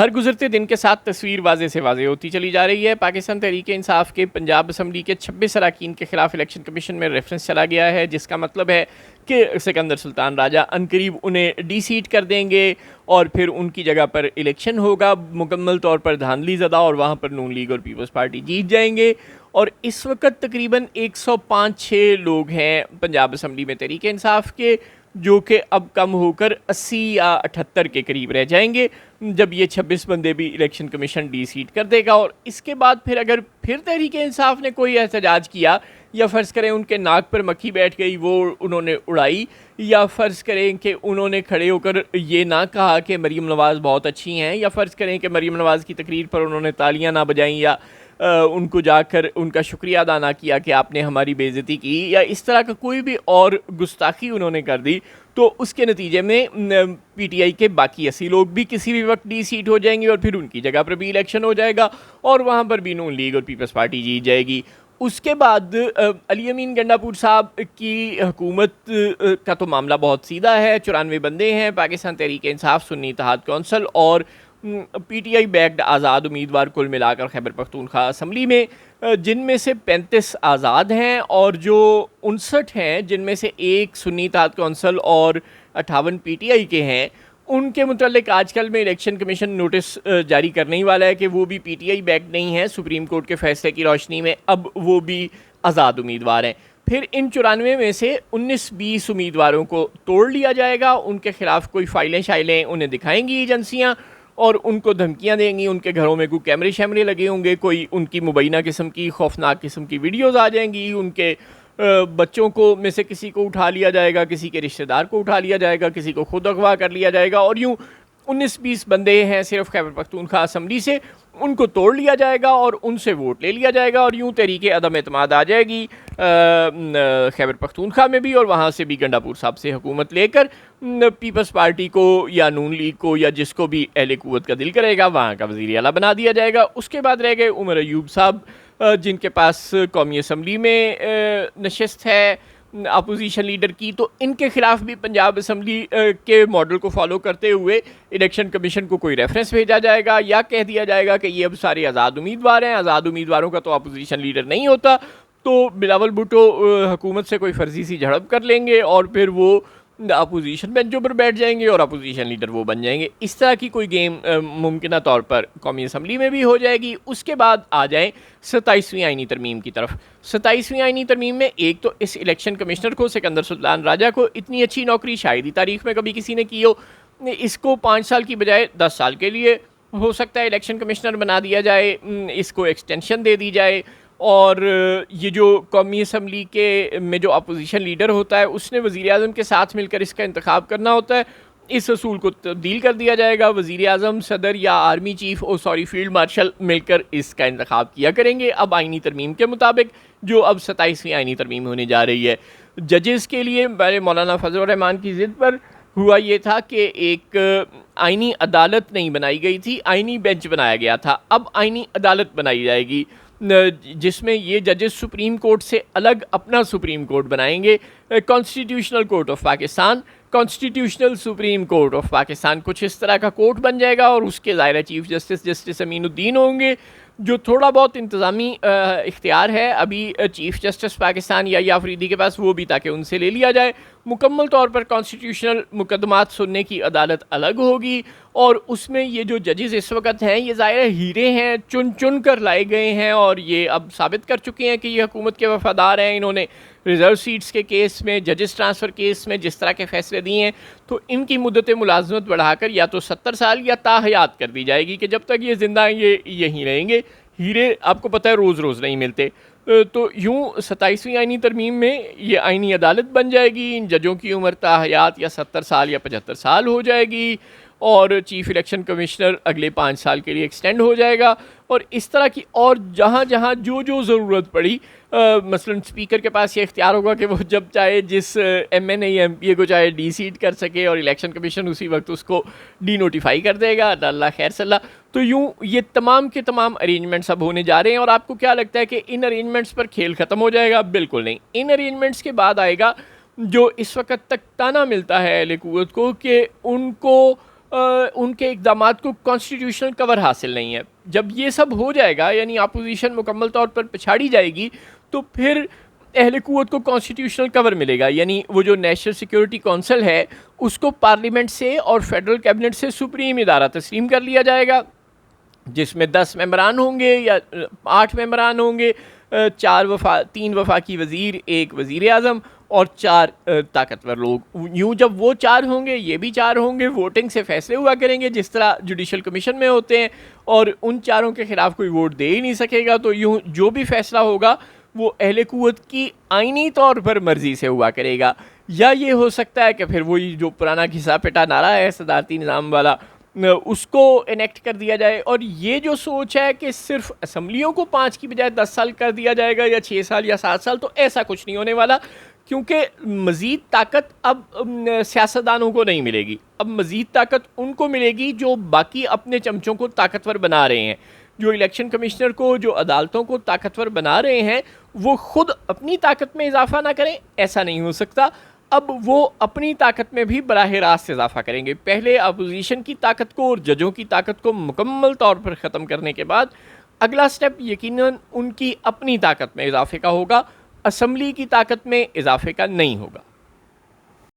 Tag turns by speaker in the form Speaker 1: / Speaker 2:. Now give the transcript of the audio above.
Speaker 1: हर गुजरते दिन के साथ तस्वीर वाज़े से वाज़े होती चली जा रही है। पाकिस्तान तहरीक-ए-इंसाफ के पंजाब असम्बली के 26 अरकान के खिलाफ इलेक्शन कमीशन में रेफरेंस चला गया है, जिसका मतलब है कि सिकंदर सुल्तान राजा अनकरीब उन्हें डी-सीट कर देंगे और फिर उनकी जगह पर इलेक्शन होगा मुकम्मल तौर पर धांधली ज़दा, और वहाँ पर नून लीग और पीपल्स पार्टी जीत जाएंगे। और इस वक्त तकरीबन 105-6 लोग हैं पंजाब असम्बली में तहरीक-ए-इंसाफ के, जो कि अब कम होकर 80 या 78 के करीब रह जाएंगे जब ये 26 बंदे भी इलेक्शन कमीशन डी-सीट कर देगा। और इसके बाद फिर अगर फिर तहरीक-ए-इंसाफ ने कोई एहतजाज किया, या फ़र्ज़ करें उनके नाक पर मक्खी बैठ गई वो उन्होंने उड़ाई, या फ़र्ज़ करें कि उन्होंने खड़े होकर ये ना कहा कि मरीम नवाज़ बहुत अच्छी हैं, या फ़र्ज़ करें कि मरीम नवाज़ की तकरीर पर उन्होंने तालियां ना बजाईं, या उनको जाकर उनका शुक्रिया अदा ना किया कि आपने हमारी बेइज्जती की, या इस तरह का कोई भी और गुस्ताखी उन्होंने कर दी, तो उसके नतीजे में पीटीआई के बाकी 80 लोग भी किसी भी वक्त डी-सीट हो जाएंगे और फिर उनकी जगह पर भी इलेक्शन हो जाएगा और वहाँ पर भी नून लीग और पीपल्स पार्टी जीत जाएगी। उसके बाद अली अमीन गंडापुर साहब की हुकूमत का तो मामला बहुत सीधा है। 94 बंदे हैं, पाकिस्तान तहरीक-ए-इंसाफ, सुन्नी इत्तेहाद कौंसल और पीटीआई बैक्ड आज़ाद उम्मीदवार कुल मिलाकर खैबर पख्तूनख्वा असम्बली में, जिनमें से 35 आज़ाद हैं और जो 59 हैं जिनमें से एक सुन्नी इत्तेहाद कौंसल और 58 पीटीआई के हैं, उनके मुतल्लिक आजकल में इलेक्शन कमीशन नोटिस जारी करने ही वाला है कि वो भी पीटीआई बैक्ड नहीं है। सुप्रीम कोर्ट के फैसले की रोशनी में अब वो भी आज़ाद उम्मीदवार हैं। फिर इन 94 में से 19-20 उम्मीदवारों को तोड़ लिया जाएगा, उनके खिलाफ कोई फाइलें शाइलें उन्हें दिखाएंगी एजेंसियाँ और उनको धमकियां देंगी। उनके घरों में कोई कैमरे शैमरे लगे होंगे, कोई उनकी मुबैना किस्म की खौफनाक किस्म की वीडियोज़ आ जाएंगी, उनके बच्चों को में से किसी को उठा लिया जाएगा, किसी के रिश्तेदार को उठा लिया जाएगा, किसी को खुद अगवा कर लिया जाएगा, और यूँ 19-20 बंदे हैं सिर्फ खैबर पख्तूनख्वा असम्बली से, उनको तोड़ लिया जाएगा और उनसे वोट ले लिया जाएगा और यूँ तहरीक अदम एतमाद आ जाएगी खैबर पख्तूनख्वा में भी, और वहाँ से भी गंडापुर साहब से हुकूमत लेकर पीपल्स पार्टी को या नून लीग को या जिसको भी अहले कुव्वत का दिल करेगा वहाँ का वज़ीर आला बना दिया जाएगा। उसके बाद रह गए उमर अयूब साहब, जिनके पास कौमी असम्बली में नशस्त है अपोजिशन लीडर की, तो इनके ख़िलाफ़ भी पंजाब असम्बली के मॉडल को फॉलो करते हुए इलेक्शन कमीशन को कोई रेफरेंस भेजा जाएगा या कह दिया जाएगा कि ये अब सारे आज़ाद उम्मीदवार हैं। आज़ाद उम्मीदवारों का तो अपोजिशन लीडर नहीं होता, तो बिलावल भुट्टो हुकूमत से कोई फर्जी सी झड़प कर लेंगे और फिर वो अपोजिशन बेंचों पर बैठ जाएंगे और अपोजिशन लीडर वो बन जाएंगे। इस तरह की कोई गेम मुमकिन तौर पर कौमी असम्बली में भी हो जाएगी। उसके बाद आ जाएँ 27वीं आइनी तरमीम की तरफ। 27वीं आइनी तरमीम में एक तो इस इलेक्शन कमिश्नर को, सिकंदर सुल्तान राजा को, इतनी अच्छी नौकरी शायद ही तारीख में कभी किसी ने की हो, इसको 5 साल की बजाय 10 साल के लिए हो सकता है इलेक्शन कमिश्नर बना दिया जाए, इसको एक्सटेंशन दे दी जाए। और ये जो कौमी असम्बली के में जो अपोजिशन लीडर होता है उसने वज़ीर आज़म के साथ मिलकर इसका इंतखाब करना होता है, इस असूल को तब्दील कर दिया जाएगा। वज़ीर आज़म, सदर या आर्मी चीफ फील्ड मार्शल मिलकर इसका इंतखाब किया करेंगे अब आइनी तरमीम के मुताबिक, जो अब 27वीं आइनी तरमीम होने जा रही है। जजेस के लिए पहले मौलाना फजल रहमान की ज़िद पर हुआ ये था कि एक आइनी अदालत नहीं बनाई गई थी, आइनी बेंच बनाया गया था। अब आइनी अदालत बनाई जाएगी जिसमें ये जजेस सुप्रीम कोर्ट से अलग अपना सुप्रीम कोर्ट बनाएंगे, constitutional court of Pakistan, constitutional supreme court of Pakistan, कुछ इस तरह का कोर्ट बन जाएगा। और उसके ज़ाहिर चीफ जस्टिस अमीनुद्दीन होंगे, जो थोड़ा बहुत इंतज़ामी इख्तियार है अभी चीफ जस्टिस पाकिस्तान या अफरीदी के पास, वो भी ताकि उनसे ले लिया जाए। मुकम्मल तौर पर कॉन्स्टिट्यूशनल मुकदमात सुनने की अदालत अलग होगी और उसमें ये जो जजेस इस वक्त हैं ये ज़ाहिर हीरे हैं, चुन चुन कर लाए गए हैं और ये अब साबित कर चुके हैं कि ये हुकूमत के वफादार हैं। इन्होंने रिज़र्व सीट्स के केस में, जजेस ट्रांसफ़र केस में जिस तरह के फ़ैसले दिए हैं, तो इनकी मुद्दत मुलाजमत बढ़ाकर या तो 70 साल या ताहयात कर दी जाएगी कि जब तक ये ज़िंदा हैं ये यहीं रहेंगे। हीरे आपको पता है रोज़ रोज़ नहीं मिलते। तो यूँ 27वीं आइनी तरमीम में ये आइनी अदालत बन जाएगी, इन जजों की उम्र ताहयात या 70 साल या 75 साल हो जाएगी और चीफ़ इलेक्शन कमिश्नर अगले 5 साल के लिए एक्सटेंड हो जाएगा। और इस तरह की और जहाँ जहाँ जो जो ज़रूरत पड़ी, मसलन स्पीकर के पास ये इख्तियार होगा कि वो जब चाहे जिस MNA या MPA को चाहे डी-सीट कर सके और इलेक्शन कमीशन उसी वक्त उसको डी नोटिफाई कर देगा। अल्लाह खैर सल्ला। तो यूँ ये तमाम के तमाम अरेंजमेंट्स अब होने जा रहे हैं। और आपको क्या लगता है कि इन अरेंजमेंट्स पर खेल ख़त्म हो जाएगा? बिल्कुल नहीं। इन अरेंजमेंट्स के बाद आएगा जो इस वक्त तक ताना मिलता है अहले कुव्वत को कि उनको उनके इक़दामात को कॉन्स्टिट्यूशनल कवर हासिल नहीं है। जब ये सब हो जाएगा, यानी अपोजिशन मुकम्मल तौर पर पिछाड़ी जाएगी, तो फिर अहले कुव्वत को कॉन्स्टिट्यूशनल कवर मिलेगा, यानी वो जो नेशनल सिक्योरिटी कौंसिल है उसको पार्लियामेंट से और फेडरल कैबिनेट से सुप्रीम इदारा तस्लीम कर लिया जाएगा, जिसमें 10 मेंबरान होंगे या 8 मेंबरान होंगे, 3 वफाकी वज़ीर, 1 वज़ीर आज़म और 4 ताकतवर लोग। यूँ जब वो 4 होंगे, ये भी 4 होंगे, वोटिंग से फैसले हुआ करेंगे जिस तरह जुडिशल कमीशन में होते हैं, और उन चारों के ख़िलाफ़ कोई वोट दे ही नहीं सकेगा। तो यूँ जो भी फैसला होगा वो अहले कुव्वत की आइनी तौर पर मर्ज़ी से हुआ करेगा। या ये हो सकता है कि फिर वही जो पुराना घिसा पिटा नारा है सदारती निज़ाम वाला, उसको इनेक्ट कर दिया जाए। और ये जो सोच है कि सिर्फ असम्बलियों को 5 की बजाय 10 साल कर दिया जाएगा या 6 साल या 7 साल, तो ऐसा कुछ नहीं होने वाला, क्योंकि मज़ीद ताकत अब सियासतदानों को नहीं मिलेगी। अब मज़ीद ताकत उनको मिलेगी जो बाकी अपने चमचों को ताकतवर बना रहे हैं। जो इलेक्शन कमिश्नर को, जो अदालतों को ताकतवर बना रहे हैं, वो खुद अपनी ताकत में इजाफा ना करें, ऐसा नहीं हो सकता। अब वो अपनी ताकत में भी बराह रास्त इजाफा करेंगे। पहले अपोजिशन की ताकत को और जजों की ताकत को मुकम्मल तौर पर ख़त्म करने के बाद अगला स्टेप यकीनन उनकी अपनी ताकत में इजाफे का होगा, असम्बली की ताकत में इजाफे का नहीं होगा।